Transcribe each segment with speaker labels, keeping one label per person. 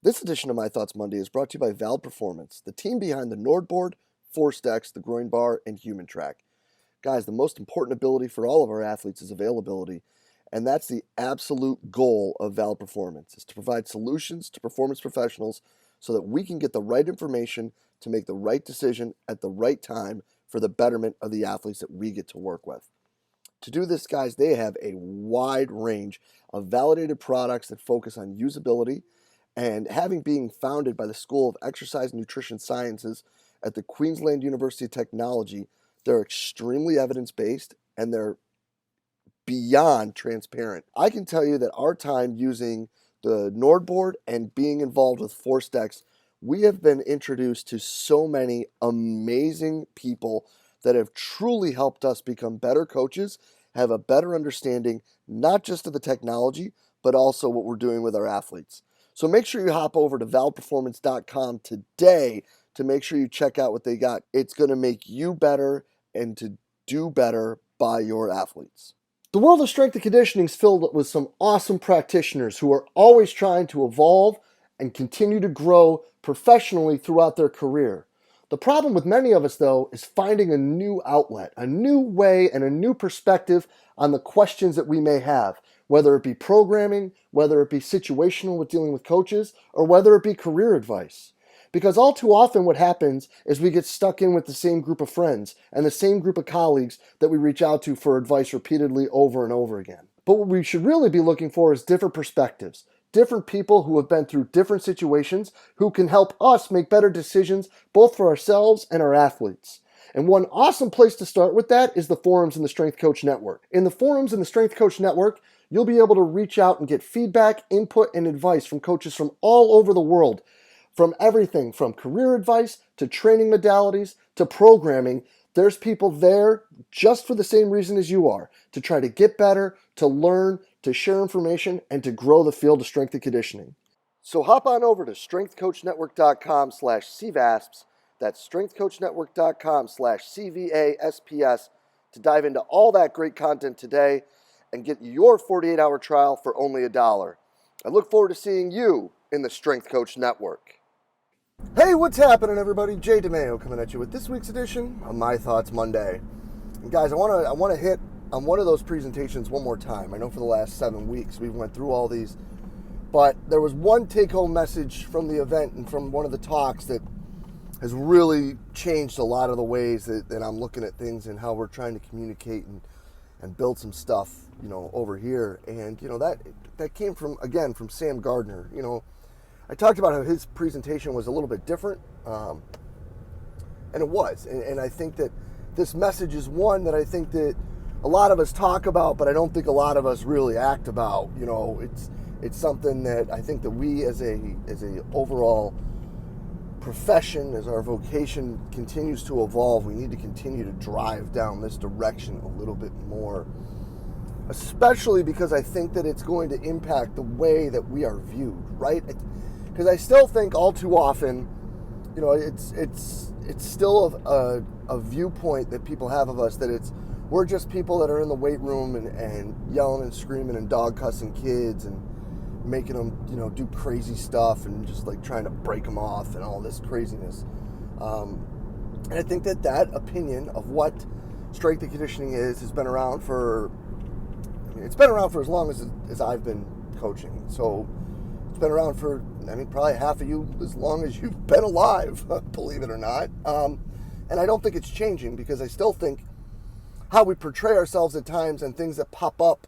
Speaker 1: This edition of My Thoughts Monday is brought to you by Valve Performance, the team behind the Nordboard, Force Decks, the Groin Bar, and Human Track. Guys, the most important ability for all of our athletes is availability, and that's the absolute goal of Valve Performance, is to provide solutions to performance professionals so that we can get the right information to make the right decision at the right time for the betterment of the athletes that we get to work with. To do this, guys, they have a wide range of validated products that focus on usability, and having being founded by the School of Exercise and Nutrition Sciences at the Queensland University of Technology, they're extremely evidence-based and they're beyond transparent. I can tell you that our time using the Nordboard and being involved with Force Decks, we have been introduced to so many amazing people that have truly helped us become better coaches, have a better understanding, not just of the technology, but also what we're doing with our athletes. So make sure you hop over to valveperformance.com today to make sure you check out what they got. It's going to make you better and to do better by your athletes. The world of strength and conditioning is filled with some awesome practitioners who are always trying to evolve and continue to grow professionally throughout their career. The problem with many of us, though, is finding a new outlet, a new way, and a new perspective on the questions that we may have, whether it be programming, whether it be situational with dealing with coaches, or whether it be career advice. Because all too often what happens is we get stuck in with the same group of friends and the same group of colleagues that we reach out to for advice repeatedly over and over again. But what we should really be looking for is different perspectives, different people who have been through different situations who can help us make better decisions both for ourselves and our athletes. And one awesome place to start with that is the forums in the Strength Coach Network. In the forums in the Strength Coach Network, you'll be able to reach out and get feedback, input, and advice from coaches from all over the world, from everything from career advice to training modalities to programming. There's people there just for the same reason as you are, to try to get better, to learn, to share information, and to grow the field of strength and conditioning. So hop on over to strengthcoachnetwork.com/CVASPS. That's strengthcoachnetwork.com/CVASPS to dive into all that great content today and get your 48-hour trial for only $1. I look forward to seeing you in the Strength Coach Network. Hey, what's happening, everybody? Jay DeMeo coming at you with this week's edition of My Thoughts Monday. And guys, I want to hit on one of those presentations one more time. I know for the last 7 weeks we've went through all these, but there was one take-home message from the event and from one of the talks that has really changed a lot of the ways that I'm looking at things and how we're trying to communicate and build some stuff, over here. And, that came from Sam Gardner. I talked about how his presentation was a little bit different, and it was. And I think that this message is one that I think that a lot of us talk about, but I don't think a lot of us really act about. It's something that I think that we as a overall profession, as our vocation continues to evolve, we need to continue to drive down this direction a little bit more, especially because I think that it's going to impact the way that we are viewed, right? Because I still think all too often, it's still a viewpoint that people have of us that we're just people that are in the weight room and yelling and screaming and dog cussing kids and making them, do crazy stuff and just like trying to break them off and all this craziness. And I think that opinion of what strength and conditioning has been around for, it's been around for as long as I've been coaching. So it's been around for, probably half of you as long as you've been alive, believe it or not. And I don't think it's changing, because I still think how we portray ourselves at times and things that pop up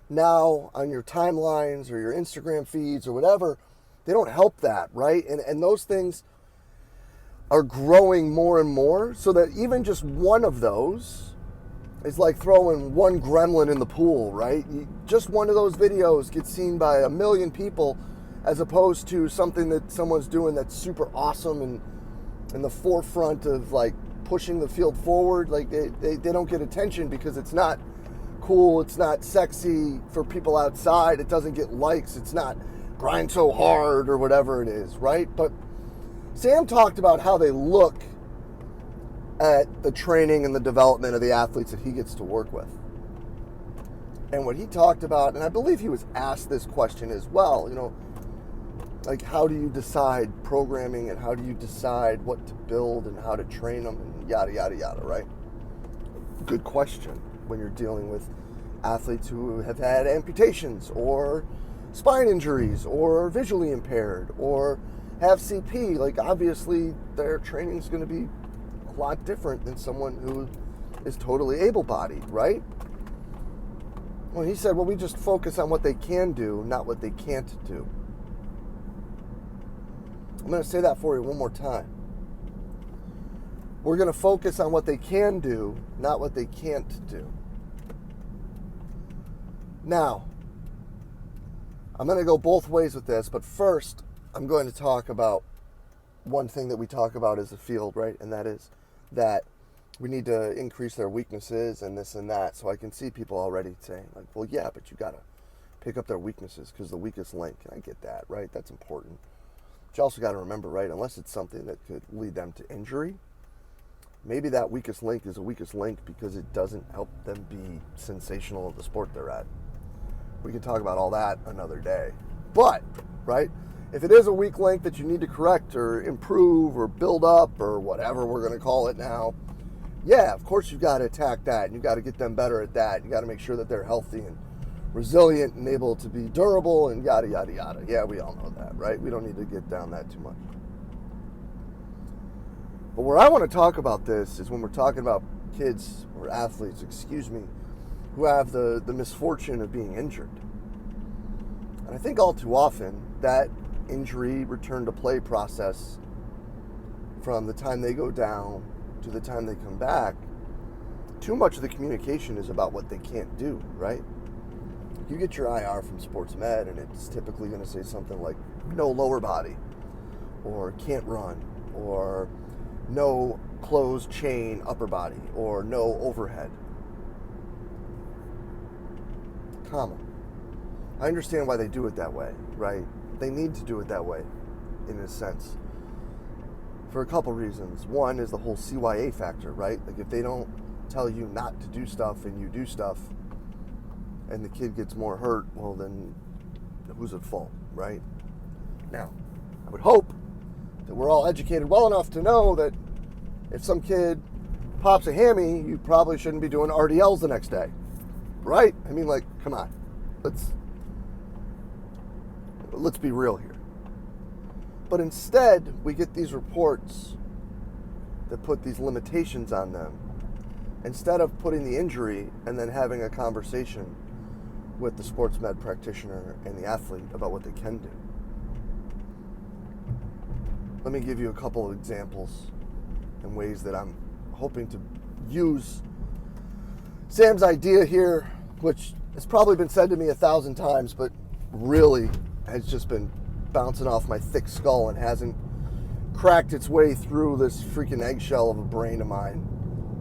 Speaker 1: now on your timelines or your Instagram feeds or whatever, they don't help that, right? And those things are growing more and more, so that even just one of those is like throwing one gremlin in the pool, right? Just one of those videos gets seen by 1 million people, as opposed to something that someone's doing that's super awesome and in the forefront of like pushing the field forward. Like they don't get attention because it's not cool, it's not sexy for people outside, it doesn't get likes, it's not grind so hard or whatever it is, right? But Sam talked about how they look at the training and the development of the athletes that he gets to work with. And what he talked about, and I believe he was asked this question as well, Like, how do you decide programming, and how do you decide what to build and how to train them, and yada, yada, yada, right? Good question when you're dealing with athletes who have had amputations or spine injuries or visually impaired or have CP. Like, obviously their training is going to be a lot different than someone who is totally able-bodied, right? Well, he said, well, we just focus on what they can do, not what they can't do. I'm going to say that for you one more time. We're going to focus on what they can do, not what they can't do. Now, I'm going to go both ways with this, but first, I'm going to talk about one thing that we talk about as a field, right? And that is that we need to increase their weaknesses and this and that. So I can see people already saying, like, well, yeah, but you got to pick up their weaknesses because the weakest link, and I get that, right? That's important. But you also got to remember, right, unless it's something that could lead them to injury, maybe that weakest link is a weakest link because it doesn't help them be sensational at the sport they're at. We can talk about all that another day. But, right, if it is a weak link that you need to correct or improve or build up or whatever we're going to call it now, yeah, of course you've got to attack that, and you've got to get them better at that. You got to make sure that they're healthy and resilient and able to be durable and yada, yada, yada. Yeah, we all know that, right? We don't need to get down that too much. But where I want to talk about this is when we're talking about kids or athletes, who have the misfortune of being injured. And I think all too often that injury return to play process from the time they go down to the time they come back, too much of the communication is about what they can't do, right? You get your IR from sports med and it's typically going to say something like no lower body or can't run or no closed chain upper body or no overhead. Comma. I understand why they do it that way, right? They need to do it that way in a sense for a couple reasons. One is the whole CYA factor, right? Like if they don't tell you not to do stuff and you do stuff and the kid gets more hurt, well then who's at fault, right? Now, I would hope that we're all educated well enough to know that if some kid pops a hammy, you probably shouldn't be doing RDLs the next day, right? I mean, like, come on. Let's be real here. But instead, we get these reports that put these limitations on them instead of putting the injury and then having a conversation with the sports med practitioner and the athlete about what they can do. Let me give you a couple of examples and ways that I'm hoping to use Sam's idea here, which has probably been said to me 1,000 times, but really has just been bouncing off my thick skull and hasn't cracked its way through this freaking eggshell of a brain of mine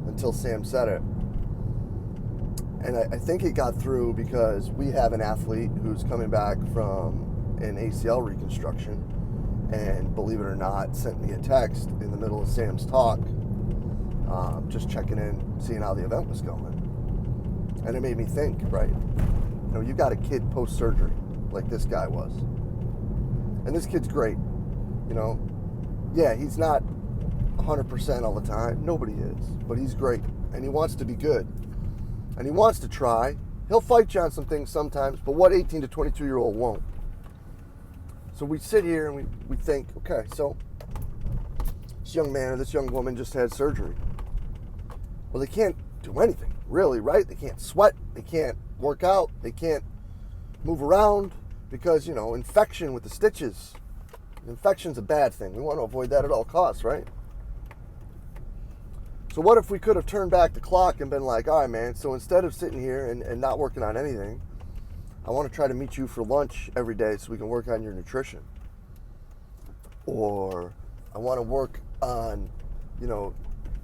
Speaker 1: until Sam said it. And I think it got through because we have an athlete who's coming back from an ACL reconstruction and, believe it or not, sent me a text in the middle of Sam's talk, just checking in, seeing how the event was going. And it made me think, right, you know, you got a kid post-surgery like this guy was. And this kid's great, you know. Yeah, he's not 100% all the time. Nobody is. But he's great. And he wants to be good. And he wants to try. He'll fight you on some things sometimes, but what 18 to 22-year-old won't? So we sit here and we think, okay, so this young man or this young woman just had surgery. Well, they can't do anything, really, right? They can't sweat. They can't work out. They can't move around because, you know, infection with the stitches. Infection's a bad thing. We want to avoid that at all costs, right? So what if we could have turned back the clock and been like, all right, man, so instead of sitting here and not working on anything, I want to try to meet you for lunch every day so we can work on your nutrition. Or I want to work on, you know,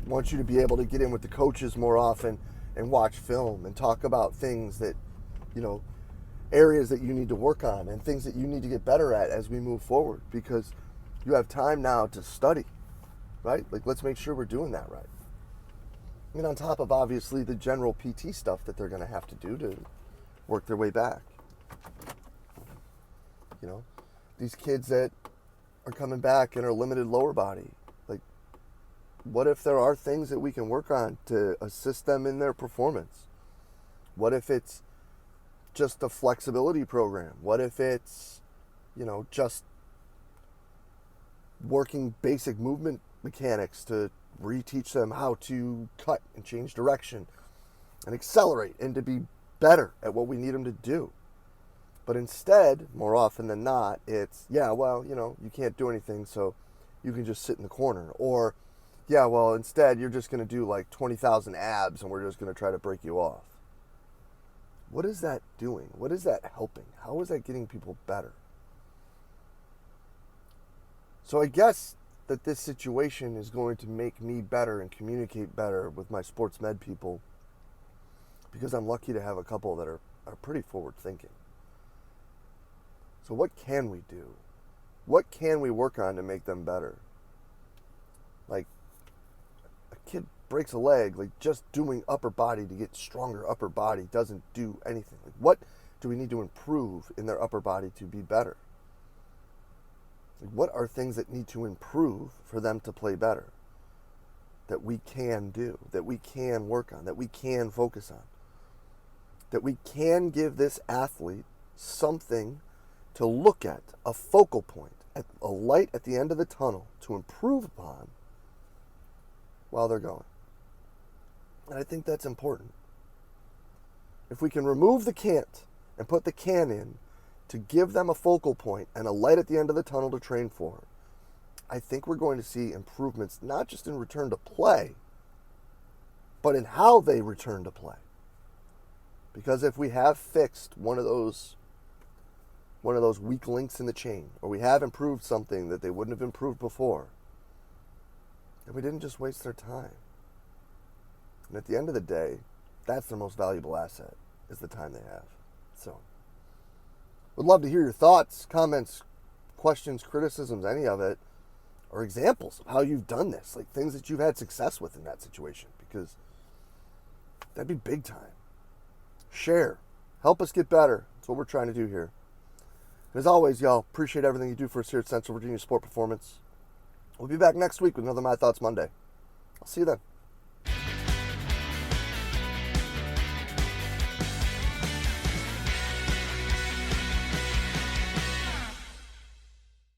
Speaker 1: want you to be able to get in with the coaches more often and watch film and talk about things that, you know, areas that you need to work on and things that you need to get better at as we move forward because you have time now to study, right? Like, let's make sure we're doing that right. I mean, on top of obviously the general PT stuff that they're going to have to do to work their way back. You know, these kids that are coming back and are limited lower body. Like, what if there are things that we can work on to assist them in their performance? What if it's just a flexibility program? What if it's, just working basic movement mechanics to reteach them how to cut and change direction and accelerate and to be better at what we need them to do? But instead, more often than not, it's, you can't do anything, so you can just sit in the corner. Or, instead, you're just going to do like 20,000 abs and we're just going to try to break you off. What is that doing? What is that helping? How is that getting people better? So I guess that this situation is going to make me better and communicate better with my sports med people, because I'm lucky to have a couple that are pretty forward thinking. So what can we do? What can we work on to make them better? Like, a kid breaks a leg, like just doing upper body to get stronger upper body doesn't do anything. Like, what do we need to improve in their upper body to be better? Like, what are things that need to improve for them to play better? That we can do, that we can work on, that we can focus on. That we can give this athlete something to look at, a focal point, a light at the end of the tunnel to improve upon while they're going. And I think that's important. If we can remove the can't and put the can in to give them a focal point and a light at the end of the tunnel to train for, I think we're going to see improvements, not just in return to play, but in how they return to play. Because if we have fixed one of those weak links in the chain, or we have improved something that they wouldn't have improved before, then we didn't just waste their time. And at the end of the day, that's their most valuable asset, is the time they have. So, would love to hear your thoughts, comments, questions, criticisms, any of it, or examples of how you've done this, like things that you've had success with in that situation, because that'd be big time. Share. Help us get better. That's what we're trying to do here. As always, y'all, appreciate everything you do for us here at Central Virginia Sport Performance. We'll be back next week with another My Thoughts Monday. I'll see you then.